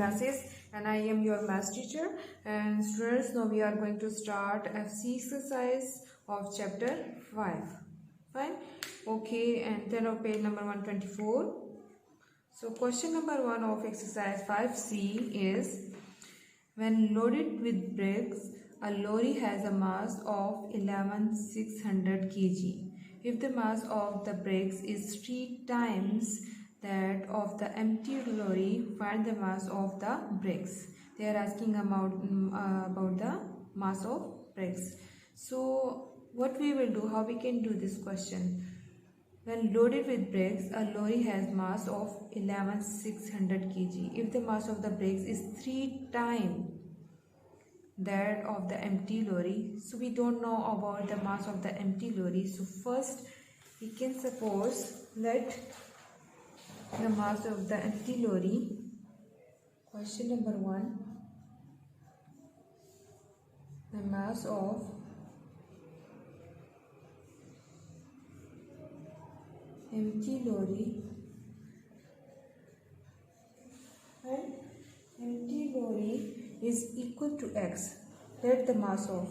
classes, and I am your math teacher. And students, now we are going to start FC exercise of chapter 5. Fine. Okay, and then on page number 124. So question number 1 of exercise 5C is, when loaded with bricks, a lorry has a mass of 11,600 kg. If the mass of the bricks is 3 times that of the empty lorry, find the mass of the bricks. They are asking about the mass of bricks. So what we will do, how we can do this question? When loaded with bricks, a lorry has mass of 11,600 kg. If the mass of the bricks is 3 times that of the empty lorry, so we don't know about the mass of the empty lorry. So first we can suppose, let the mass of the empty lorry, question number 1, the mass of empty lorry, and empty lorry is equal to x. Let the mass of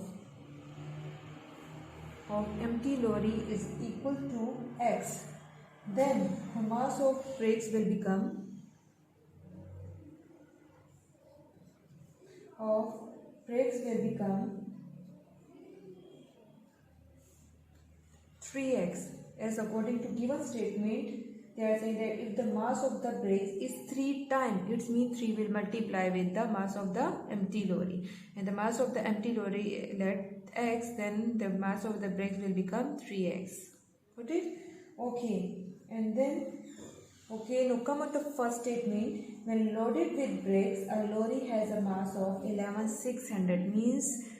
empty lorry is equal to x. Then the mass of bricks will become 3x. As according to given statement, they are saying that if the mass of the bricks is 3 times, it means 3 will multiply with the mass of the empty lorry, and the mass of the empty lorry, let x, then the mass of the bricks will become 3x. Got it? Okay, and then now come on the first statement. When loaded with bricks, a lorry has a mass of 11,600, means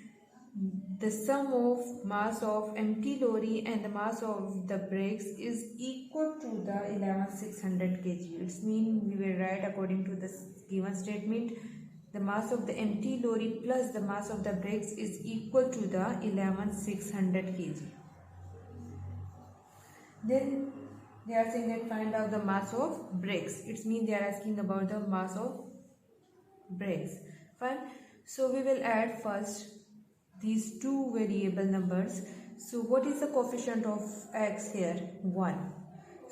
the sum of mass of empty lorry and the mass of the bricks is equal to the 11,600 kg. It means we will write according to this given statement, the mass of the empty lorry plus the mass of the bricks is equal to the 11,600 kg. Then they are saying that find out the mass of bricks. It means they are asking about the mass of bricks. Fine. So we will add first these two variable numbers. So what is the coefficient of x here? 1.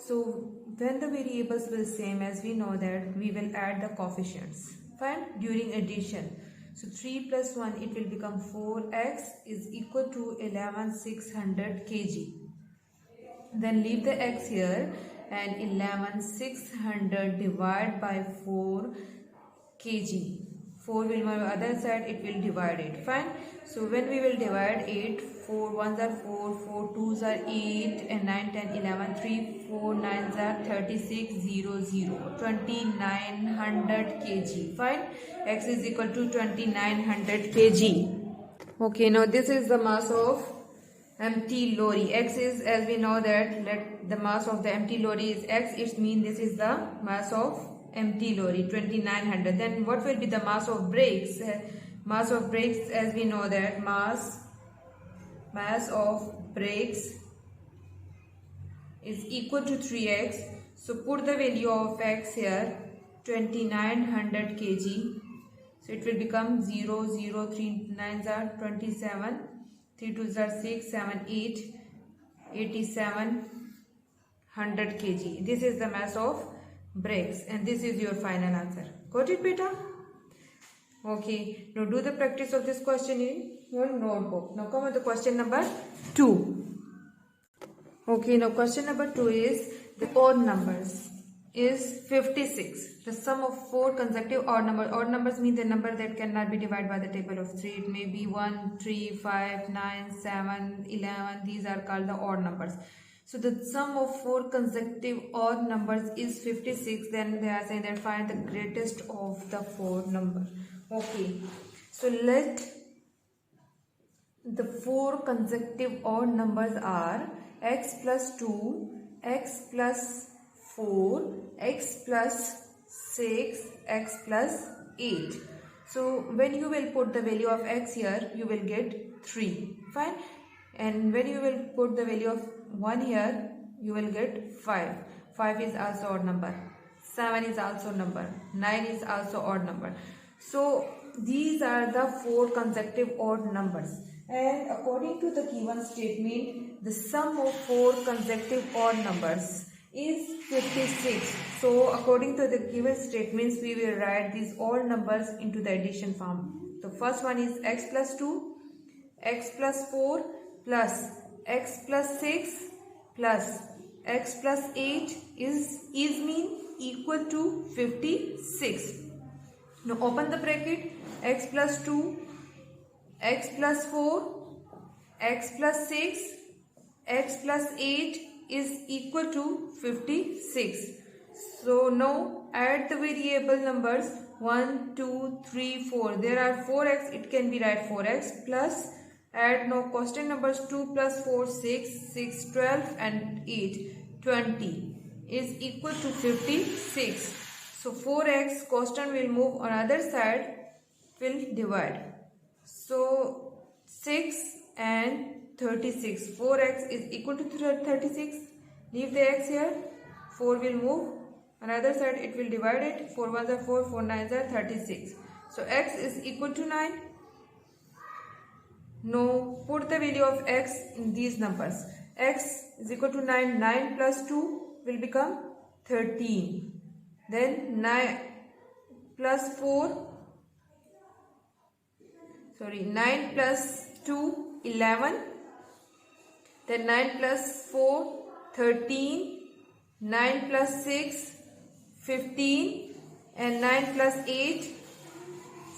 So when the variables will same, as we know that we will add the coefficients. Fine. During addition. So 3 plus 1, it will become 4x is equal to 11,600 kg. Then leave the x here, and 11,600 divided by 4 kg. 4 will on the other side, it will divide it. Fine. So when we will divide 8, 4 1s are 4, 4 2s are 8, and 9 10 11 3 4 9s are 36 0 0 2900 kg. Fine. X is equal to 2900 kg. Okay, now this is the mass of empty lorry. X is, as we know that, let the mass of the empty lorry is x. It means this is the mass of empty lorry, 2900. Then what will be the mass of bricks? Mass of bricks, as we know that mass of bricks is equal to 3x. So put the value of x here, 2900 kg. So it will become 0 0 3 9s are 27, 3 2s are 6, 7 8, 8700 kg. This is the mass of bricks, and this is your final answer. Got it, beta? Okay, now do the practice of this question in your notebook. Now come on to question number 2. Okay, now question number 2 is, the odd numbers is 56. The sum of 4 consecutive odd numbers. Odd numbers mean the number that cannot be divided by the table of 3. It may be 1, 3, 5, 9, 7, 11. These are called the odd numbers. So the sum of 4 consecutive odd numbers is 56. Then they are saying that find the greatest of the 4 numbers. Okay. So let the 4 consecutive odd numbers are x plus 2, x plus 4, x plus 6, x plus 8. So when you will put the value of x here, you will get 3. Fine. And when you will put the value of 1 here, you will get 5. 5 is also odd number. 7 is also number, 9 is also odd number. So these are the 4 consecutive odd numbers, and according to the given statement, the sum of 4 consecutive odd numbers is 56. So according to the given statements, we will write these odd numbers into the addition form. The first one is x plus 2, x plus 4 plus x plus 6 plus x plus 8 is mean equal to 56. Now open the bracket. X plus 2, x plus 4, x plus 6, x plus 8 is equal to 56. So now add the variable numbers 1, 2, 3, 4. There are 4x, it can be write 4x plus add now constant numbers 2 plus 4, 6, 6, 12 and 8, 20 is equal to 56. So 4x constant will move on other side, will divide. So 6 and 36. 4x is equal to 36. Leave the x here. 4 will move. On other side it will divide it. 4 1s are 4, 4 9s are 36. So x is equal to 9. Now put the value of x in these numbers. X is equal to 9. 9 plus 2 will become 13. Then 9 plus 4. 9 plus 2, 11. Then 9 plus 4, 13. 9 plus 6, 15. And 9 plus 8,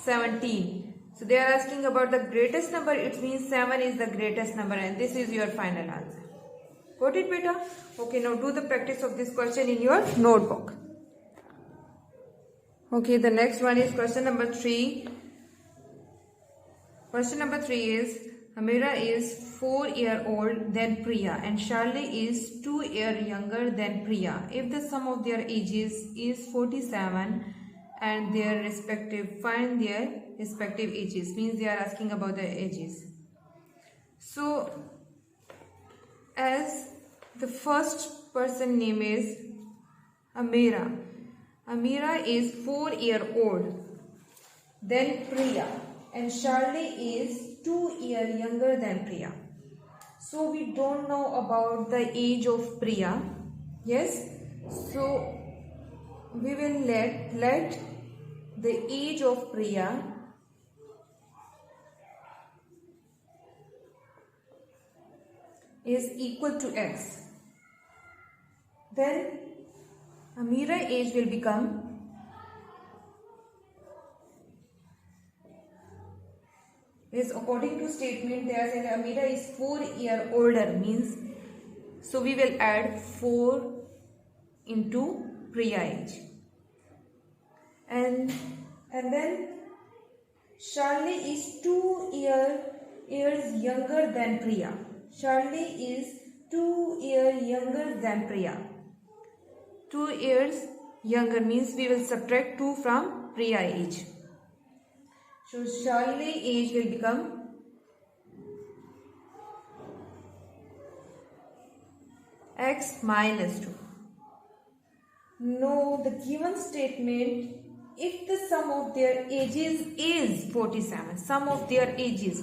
17. So they are asking about the greatest number. It means 7 is the greatest number, and this is your final answer. Got it, beta? Okay, now do the practice of this question in your notebook. Okay, the next one is question number 3. Question number 3 is Amira is 4-year-old than Priya and Charlie is 2 years younger than Priya. If the sum of their ages is 47 and their respective, find their respective ages. Means they are asking about their ages. So as the first person name is Amira. Amira is 4-year-old than Priya. And Charlie is 2 years younger than Priya. So we don't know about the age of Priya. Yes. So we will let the age of Priya is equal to x. Then Amira age will become is according to statement they are saying Amira is 4 years older, means so we will add 4 into Priya age. And then Charlie is 2 years younger than Priya. Charlie is 2 years younger than Priya. 2 years younger means we will subtract 2 from Priya age. So Charlie age will become x minus 2. Now the given statement, if the sum of their ages is 47, sum of their ages.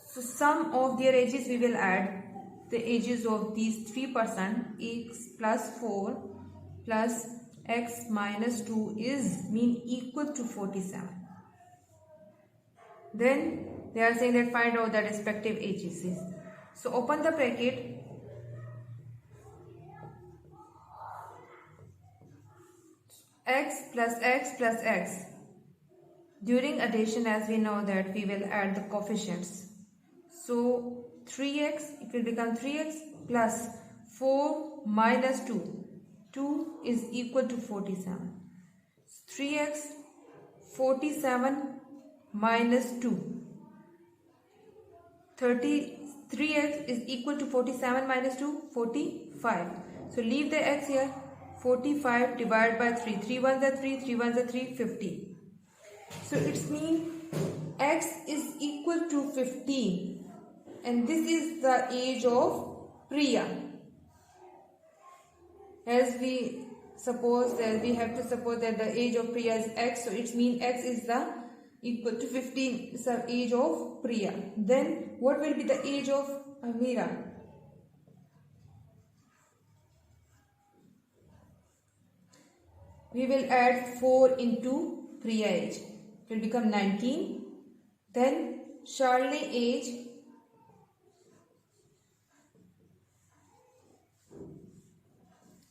So sum of their ages we will add the ages of these 3 persons, x plus 4 plus x minus 2 is mean equal to 47. Then they are saying that find out the respective ages is. So open the bracket. X plus x plus x. During addition, as we know that we will add the coefficients. So 3x, it will become 3x plus 4 minus 2. 2 is equal to 47. 3x, 47 minus 2. 3x is equal to 47 minus 2, 45. So leave the x here. 45 divided by 3. 3 1s are 3, 3 1s are 3, 50. So it means x is equal to 15. And this is the age of Priya. As we suppose that we have to suppose that the age of Priya is x, so it means x is the equal to 15, so age of Priya. Then what will be the age of Amira? We will add 4 into Priya age. It will become 19. Then Charlie age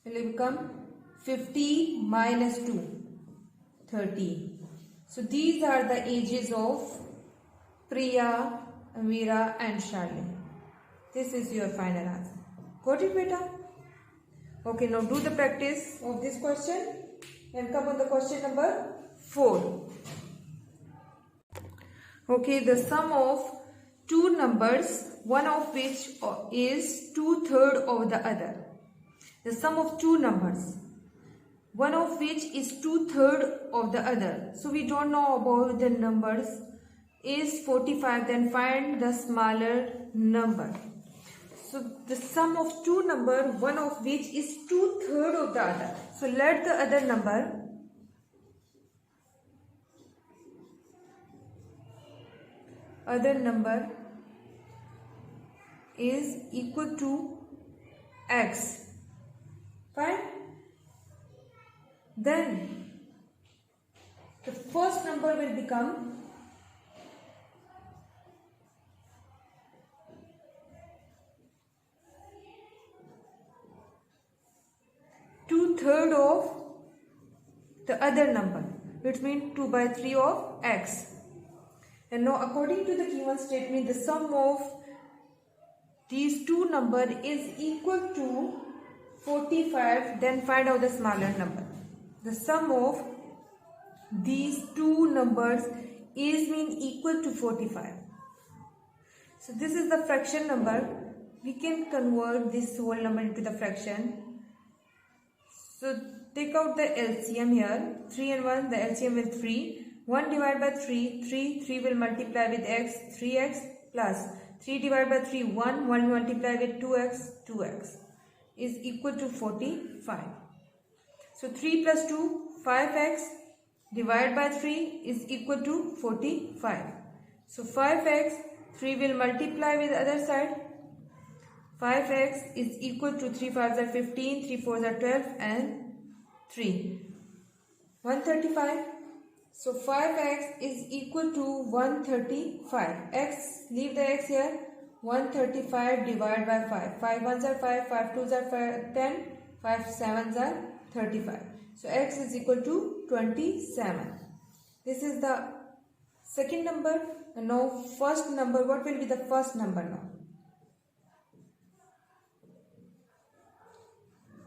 will become 50 minus 2, 30. So these are the ages of Priya, Amira and Charlie. This is your final answer. Got it, beta? Okay, now do the practice of this question and come on the question number 4. Okay, the sum of two numbers, one of which is 2/3 of the other. The sum of two numbers, one of which is 2/3 of the other. So we don't know about the numbers. Is 45, then find the smaller number. So the sum of two numbers, one of which is 2/3 of the other. So let the other number is equal to x. Fine. Then the first number will become 2/3 of the other number, which means 2/3 of x. And now according to the given statement, the sum of these two numbers is equal to 45, then find out the smaller number. The sum of these two numbers is equal to 45. So this is the fraction number. We can convert this whole number into the fraction. So take out the LCM here. 3 and 1, the LCM will 3. 1 divided by 3, 3 will multiply with x, 3x plus 3 divided by 3, 1 will multiply with 2x, 2x is equal to 45. So 3 plus 2, 5x divided by 3 is equal to 45. So 5x, 3 will multiply with the other side. 5x is equal to 3 5s are 15, 3 4s are 12 and 3. 135. So 5x is equal to 135. X, leave the x here. 135 divided by 5. 5 1s are 5, 5 2s are 10, 5 7s are 35. So x is equal to 27. This is the second number. And now first number, what will be the first number now?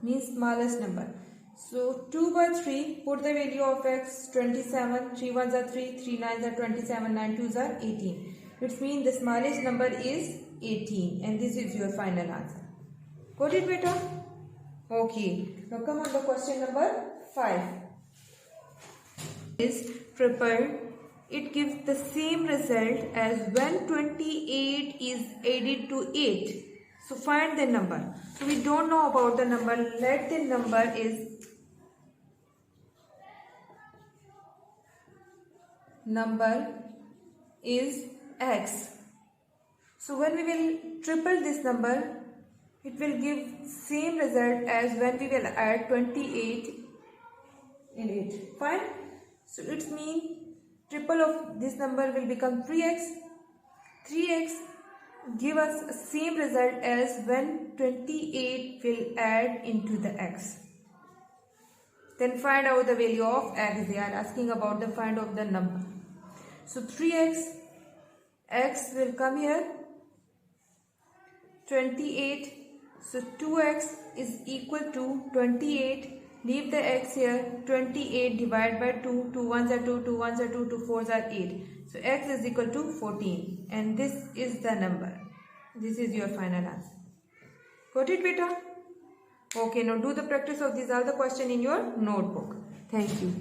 Means smallest number. So 2/3, put the value of x 27, 3 1s are 3, 3 9s are 27, 9 2s are 18. Which means the smallest number is 18 and this is your final answer. Got it, beta? Okay, now come on the question number 5. Is triple. It gives the same result as when 28 is added to 8. So find the number. So we don't know about the number. Let the number is x. So when we will triple this number, it will give same result as when we will add 28 in it. Fine. So it means triple of this number will become 3x. 3x give us same result as when 28 will add into the x. Then find out the value of x. They are asking about the find of the number. So 3x, x will come here, 28. So 2x is equal to 28. Leave the x here, 28 divided by 2. 2 1s are 2, 2 1s are 2, 2 4s are 8. So x is equal to 14 and this is the number. This is your final answer. Got it, beta? Okay, now do the practice of these all the questions in your notebook. Thank you.